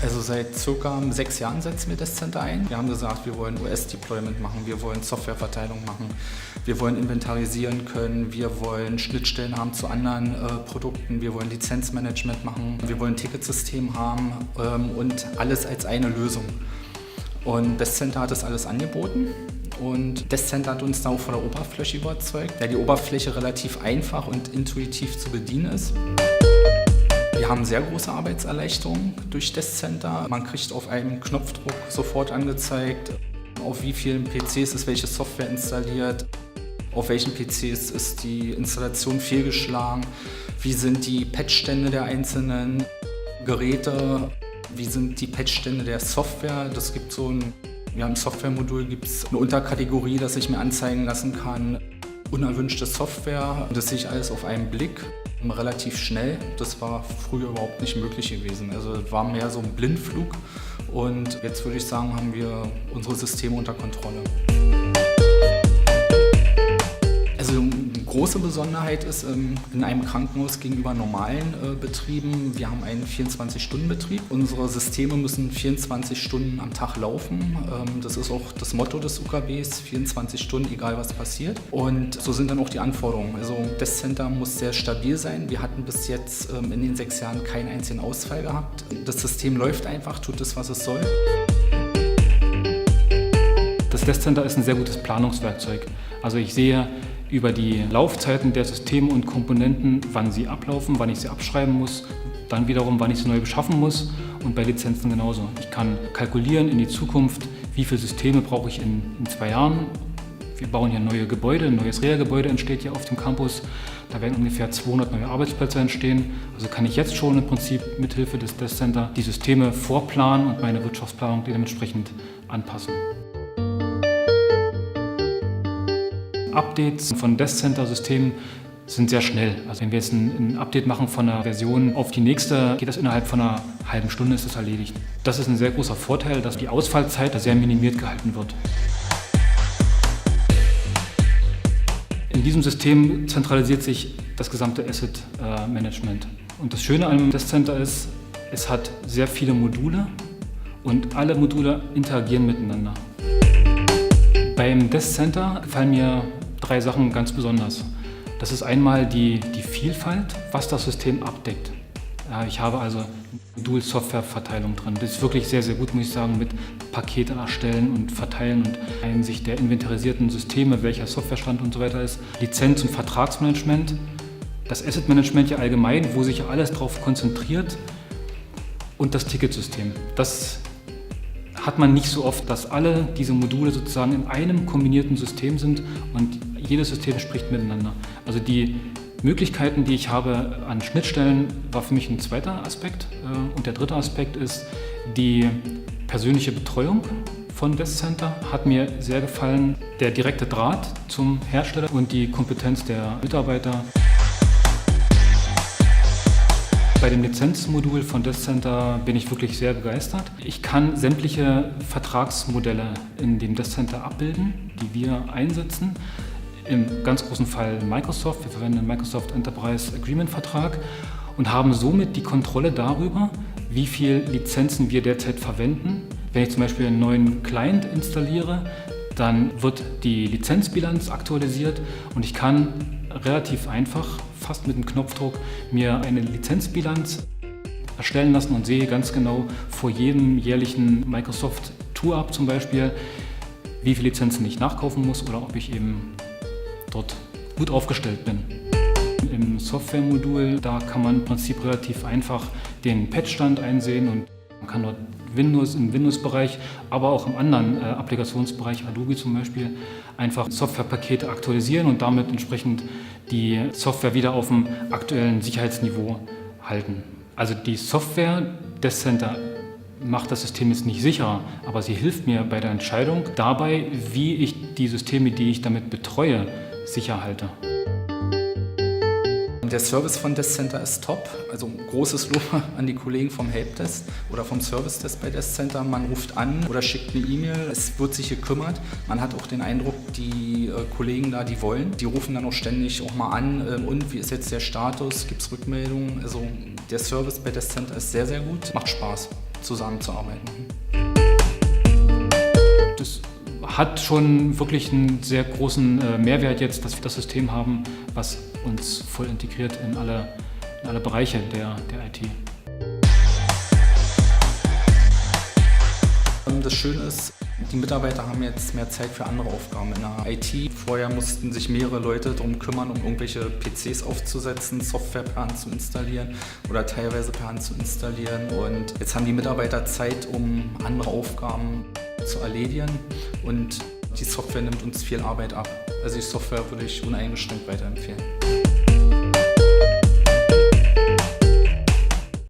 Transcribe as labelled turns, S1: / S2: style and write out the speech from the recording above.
S1: Also seit circa 6 Jahren setzen wir das Center ein. Wir haben gesagt, wir wollen OS-Deployment machen, wir wollen Softwareverteilung machen, wir wollen inventarisieren können, wir wollen Schnittstellen haben zu anderen Produkten, wir wollen Lizenzmanagement machen, wir wollen ein Ticketsystem haben und alles als eine Lösung. Und das Center hat das alles angeboten. Und das Center hat uns da auch von der Oberfläche überzeugt, da die Oberfläche relativ einfach und intuitiv zu bedienen ist. Wir haben sehr große Arbeitserleichterung durch das Center. Man kriegt auf einem Knopfdruck sofort angezeigt, auf wie vielen PCs ist welche Software installiert, auf welchen PCs ist die Installation fehlgeschlagen, wie sind die Patchstände der einzelnen Geräte, wie sind die Patchstände der Software. Das gibt so ein, ja, im Softwaremodul gibt es eine Unterkategorie, dass ich mir anzeigen lassen kann, unerwünschte Software. Das sehe ich alles auf einen Blick. Relativ schnell. Das war früher überhaupt nicht möglich gewesen. Also war mehr so ein Blindflug und jetzt würde ich sagen, haben wir unsere Systeme unter Kontrolle. Also eine große Besonderheit ist in einem Krankenhaus gegenüber normalen Betrieben, wir haben einen 24-Stunden-Betrieb. Unsere Systeme müssen 24 Stunden am Tag laufen. Das ist auch das Motto des UKBs, 24 Stunden, egal was passiert. Und so sind dann auch die Anforderungen. Also das Center muss sehr stabil sein. Wir hatten bis jetzt in den 6 Jahren keinen einzigen Ausfall gehabt. Das System läuft einfach, tut es, was es soll.
S2: Das Testcenter ist ein sehr gutes Planungswerkzeug. Also ich sehe über die Laufzeiten der Systeme und Komponenten, wann sie ablaufen, wann ich sie abschreiben muss, dann wiederum, wann ich sie neu beschaffen muss und bei Lizenzen genauso. Ich kann kalkulieren in die Zukunft, wie viele Systeme brauche ich in 2 Jahren. Wir bauen hier neue Gebäude, ein neues Reha-Gebäude entsteht hier auf dem Campus. Da werden ungefähr 200 neue Arbeitsplätze entstehen. Also kann ich jetzt schon im Prinzip mithilfe des Testcenter die Systeme vorplanen und meine Wirtschaftsplanung dementsprechend anpassen. Updates von Testcenter-Systemen sind sehr schnell. Also wenn wir jetzt ein Update machen von einer Version auf die nächste, geht das innerhalb von einer halben Stunde, ist das erledigt. Das ist ein sehr großer Vorteil, dass die Ausfallzeit sehr minimiert gehalten wird. In diesem System zentralisiert sich das gesamte Asset Management. Und das Schöne am Testcenter ist, es hat sehr viele Module und alle Module interagieren miteinander. Beim Testcenter gefallen mir 3 Sachen ganz besonders. Das ist einmal die Vielfalt, was das System abdeckt. Ich habe also Modul-Software-Verteilung drin. Das ist wirklich sehr, sehr gut, muss ich sagen, mit Pakete erstellen und verteilen und Einsicht der inventarisierten Systeme, welcher Softwarestand und so weiter ist. Lizenz- und Vertragsmanagement, das Asset-Management ja allgemein, wo sich ja alles darauf konzentriert und das Ticketsystem. Das hat man nicht so oft, dass alle diese Module sozusagen in einem kombinierten System sind und jedes System spricht miteinander. Also die Möglichkeiten, die ich habe an Schnittstellen, war für mich ein zweiter Aspekt. Und der dritte Aspekt ist die persönliche Betreuung von Testcenter. Hat mir sehr gefallen, der direkte Draht zum Hersteller und die Kompetenz der Mitarbeiter. Bei dem Lizenzmodul von Testcenter bin ich wirklich sehr begeistert. Ich kann sämtliche Vertragsmodelle in dem Testcenter abbilden, die wir einsetzen. Im ganz großen Fall Microsoft. Wir verwenden den Microsoft Enterprise Agreement Vertrag und haben somit die Kontrolle darüber, wie viele Lizenzen wir derzeit verwenden. Wenn ich zum Beispiel einen neuen Client installiere, dann wird die Lizenzbilanz aktualisiert und ich kann relativ einfach, fast mit einem Knopfdruck, mir eine Lizenzbilanz erstellen lassen und sehe ganz genau vor jedem jährlichen Microsoft Tour-Up zum Beispiel, wie viele Lizenzen ich nachkaufen muss oder ob ich eben dort gut aufgestellt bin. Im Softwaremodul, da kann man im Prinzip relativ einfach den Patchstand einsehen und man kann dort Windows im Windows-Bereich, aber auch im anderen Applikationsbereich, Adobe zum Beispiel, einfach Softwarepakete aktualisieren und damit entsprechend die Software wieder auf dem aktuellen Sicherheitsniveau halten. Also die Software des Testcenter macht das System jetzt nicht sicherer, aber sie hilft mir bei der Entscheidung dabei, wie ich die Systeme, die ich damit betreue, sicher halte.
S1: Der Service von Testcenter ist top. Also großes Lob an die Kollegen vom Helpdesk oder vom Service-Desk bei Testcenter. Man ruft an oder schickt eine E-Mail, es wird sich gekümmert. Man hat auch den Eindruck, die Kollegen da, die wollen. Die rufen dann auch ständig auch mal an. Und wie ist jetzt der Status? Gibt es Rückmeldungen? Also der Service bei Testcenter ist sehr, sehr gut. Macht Spaß. zusammenzuarbeiten.
S2: Das hat schon wirklich einen sehr großen Mehrwert jetzt, dass wir das System haben, was uns voll integriert in alle Bereiche der IT.
S1: Das Schöne ist, die Mitarbeiter haben jetzt mehr Zeit für andere Aufgaben in der IT. Vorher mussten sich mehrere Leute darum kümmern, um irgendwelche PCs aufzusetzen, Software per Hand zu installieren oder teilweise per Hand zu installieren. Und jetzt haben die Mitarbeiter Zeit, um andere Aufgaben zu erledigen, und die Software nimmt uns viel Arbeit ab. Also die Software würde ich uneingeschränkt weiterempfehlen.